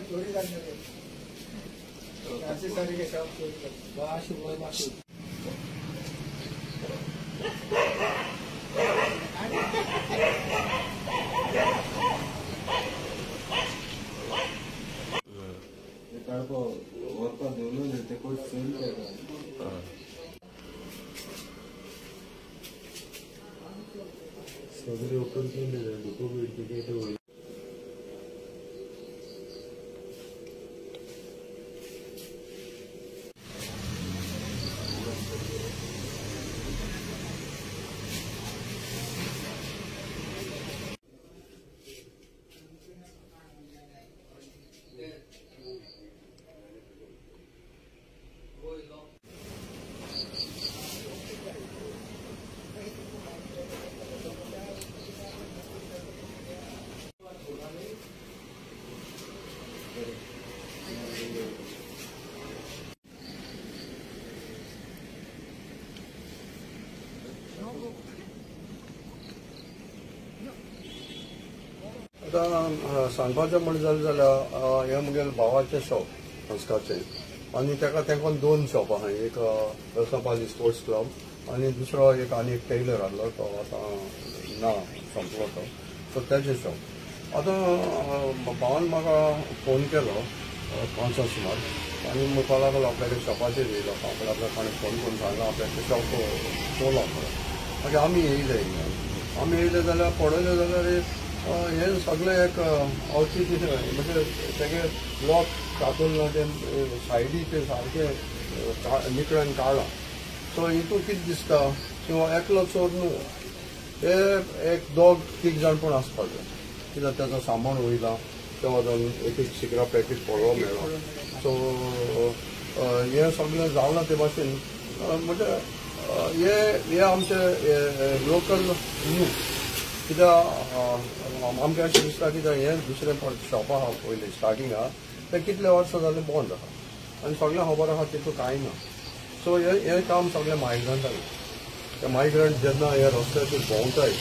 चोरी करने ऐसे सारे के शॉप चोरी कर बाशु बाशु को और का दोनों लेते कोई सेल करेगा सगळे ओपन केले जाते तो वेट तिकीट होईल सांगपाचें म्हण जालें जाल्यार हे म्हगेले भावाचें शॉप हंसकाचें आनी तेका दोन शॉप आहा एक वेलसापाली स्पोर्ट्स क्लब आनी दुसरो एक आनी एक टेलर आहलो तो आतां ना संपलो तो सो तेजें शॉप आतां भावान म्हाका फोन केलो 5 सुमार आनी म्हणपा लागलो आपल्याक शॉपाचेर येयलो आपल्याक ताणें फोन करून सांगलो आपल्याक शॉप चोला म्हणून मागीर आमी येयले जाल्यार पळयलें जाल्यार हे सगळे एक अवचित म्हणजे तेगे लॉक कातून ना ते सायडीचे सारके निकळ्यान काडला सो हितून कितें दिसता किंवा एकलो चोर न्हू हे एक दोग तीग जाण पूण आसपाचे कित्याक तेजो सामान वयला ते वचून एक सिगरा पॅकेट पळोवंक मेळ्ळो सो हे सगळें जालां ते भाशेन म्हणजे हे आमचे लोकल न्हू कित्याक आमकां अशें दिसता कित्याक हें दुसरें शॉप आहा पयलीं स्टार्टींग आहा तें कितले वर्सां जालें बंद आहा आनी सगळें खबर आहा तितून कांय ना सो हें काम सगळें मायग्रंटांक ते मायग्रंट जेन्ना हे रस्त्याचेर भोंवताय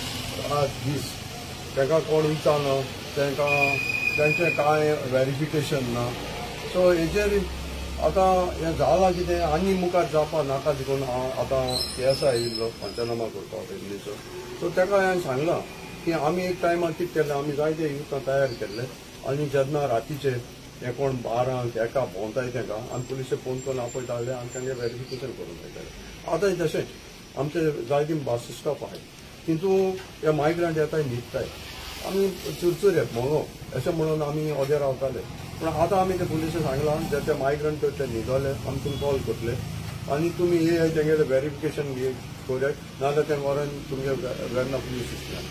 रात दीस तांकां कोण विचारना तेंचें कांय वेरिफिकेशन ना सो हेजेर आतां हें जालां कितें आनी मुखार जावपा नाका देखून हांव आतां केसा येयल्लो पंचनामा करपाक फेमिलीचो सो ताका हांवें सांगलां की आमी एक टायमार कितें केलें आमी जायते युथां तयार केल्ले आनी जेन्ना रातीचे हे कोण 12 एका भोंवताय तांकां आमी पुलिशे फोन करून आपयताले आनी तांचें वेरिफिकेशन करून दिताले आतां तशेंच आमचे जायती बस स्टॉप आहाय तितून हे मायग्रंट येताय न्हिदताय आमी चुरचूर येत म्हणून अशें म्हणून आमी ओदेर रावताले पूण आतां आमी ते पुलिशे सांगलां जे ते मायग्रंट ते न्हिदले आमी तुमकां कॉल करतले आनी तुमी हे तेंगेलें वेरिफिकेशन करूयात नाजाल्यार तें व्हरून तुमगे वेर्ना पुलीस स्टेशनार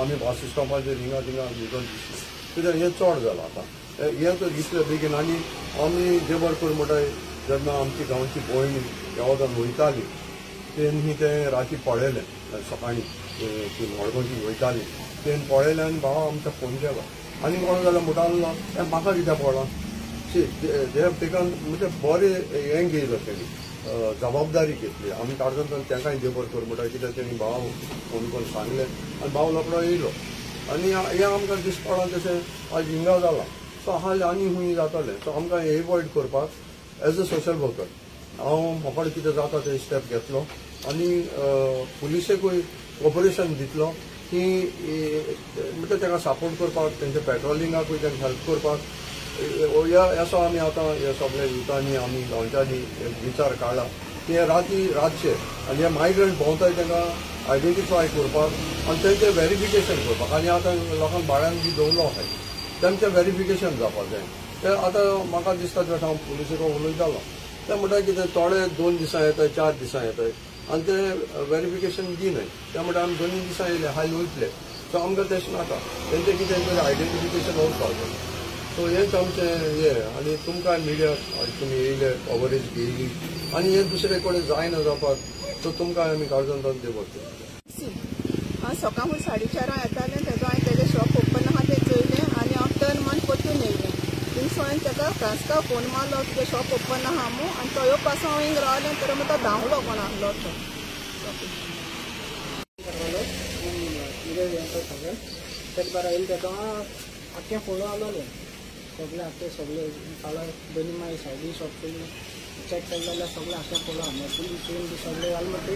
आमी बस स्टॉपाचेर हिंगा थिंगा न्हिदोन दिसले कित्याक हें चड जालां आतां हें तर दिसलें बेगीन आनी आमी देबर कर म्हणटाय जेन्ना आमची गांवची भयण ह्या वचोन वयताली तेन्नी तें राती पळयलें सकाळीं ती मडगांवची वयताली तें पळयलें आनी भावा आमकां फोन केलो आनी कोण जाल्यार म्हणटालो हें म्हाका कित्याक पडलां तेका म्हणजे बरें हें घेयलो तेणी जबाबदारी घेतली आमी काडटना तेंकाय देबर कर म्हणटा कित्याक तेणी भाव फोन करून सांगलें आनी भाव रोखडो येयलो आनी हें आमकां दिसपडा तशें आज हिंगा जालां सो हाल आनी खूंय जातालें सो आमकां एवॉयड करपाक एज अ सोशल वर्कर हांव म्हाका कितें जाता तें स्टेप घेतलो आनी पुलिसेकूय कॉपरेशन दितलो की म्हणजे ताका सपोर्ट करपाक तेंच्या पेट्रोलिंगाकूय तांकां हेल्प करपाक असो आमी आतां हे सगळे युथांनी आमी गांवच्यांनी विचार काडला की हे रातचे आनी हे मायग्रंट भोंवताय तांकां आयडेंटिफाय करपाक आनी तेंचें वेरिफिकेशन करपाक आनी आतां लोकांक भाड्यान बी दवरलो आहाय तेंचें वेरिफिकेशन जावपाक जाय ते आतां म्हाका दिसता जशें हांव पुलिसेक उलयतालो ते म्हणटा कितें थोडे 2 दिसां येताय 4 दिसां येताय आनी ते वेरिफिकेशन दिनाय ते म्हणटा आमी 2 दिसां येयले हाल वयतले सो आमकां तशें नाका तेंचें कितें तरी आयडेंटिफिकेशन उरपाक जाय सो हेंच आमचें हें आनी तुमकां मिडिया तुमी येयले कवरेज घेयली आनी हें दुसरे कडेन जायना जावपाक सो तुमकां आमी काळजांत देवता हांव सकाळ फूल 4:30 येतालें तेजो हांवें तेजें शॉप ओपन आहा तें चोयलें आनी हांव टर्न मान परतून येयलें थिंगसो हांवें ताका फ्रांसका फोन मारलो तुजें शॉप ओपन आहा मू आनी तो येवपासून हांव हिंग रावलें तर तो धांवलो कोण आहलो तो तेका बरा येयलें तेका आख्खें फोन आसलोलें सगळे आते सगळे फाल्यां दोनी मागीर सायडी शॉप केल्लें चॅक केलें जाल्यार सगळे आतां पळोवं हांगा पुलीस येवन बी सगळे आलमटी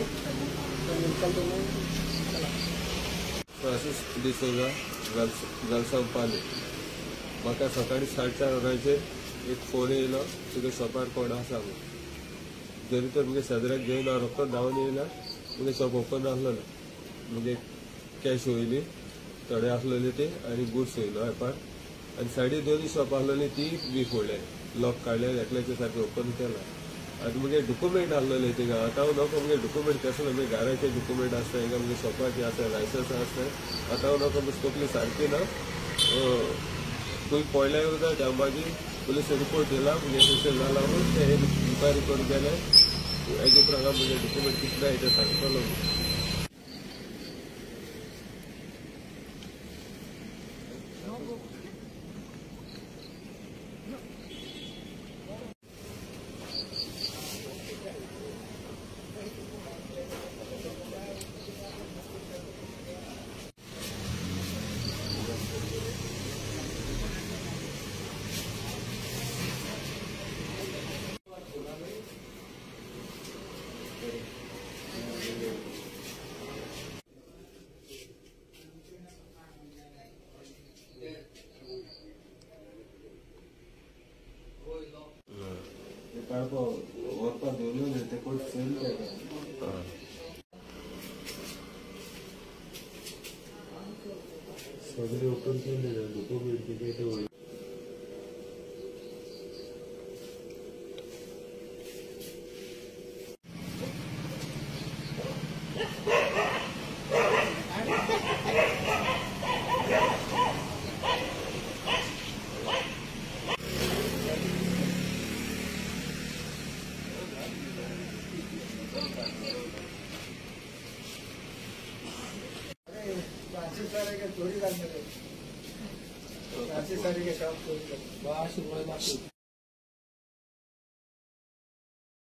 मुखार दोन फ्रांसीस डिसोजा वेलसांवपाले म्हाका सकाळी 4:30 वरांचेर एक फोन येयलो तुगे शॉपार कोण आसा म्हणून जरी तर मुगे शेजाऱ्याक घेवन हांव रोखडोच धांवन येयला मुगे शॉप ओपन आसलो ना मुगे कॅश वयली थोडे आसलेली ती आनी गुड्स वयलो एपार आनी सायडीक दोनी शॉप आसलेली ती बी फोडले लॉक काडले एकल्याचे सारकें ओपन केला आनी मुगे डॉक्युमेंट आसलेले थिंगा आतां हांव नको मुगे डॉक्युमेंट केसले मुगे घराचे डॉक्युमेंट आसता हिंगा मुगे शॉपाचे आसा लायसन्स आसता आतां हांव नको मुगे तकली सारकी ना खंय पडले वयता त्या मागीर पुलीस रिपोर्ट दिला मुगे तशें जाला म्हणून ते इन्क्वायरी करून गेले हेजे प्रमाण मुगे डॉक्युमेंट कितले आहाय ते सांगतलो काडपा व्हरपा दवरून ते कोण सेल केला सगळे ओपन केले डॉक्युमेंट कितें ते चोरी जाल्ले 4 तारीखे शॉप चोरी 12 वय बाकी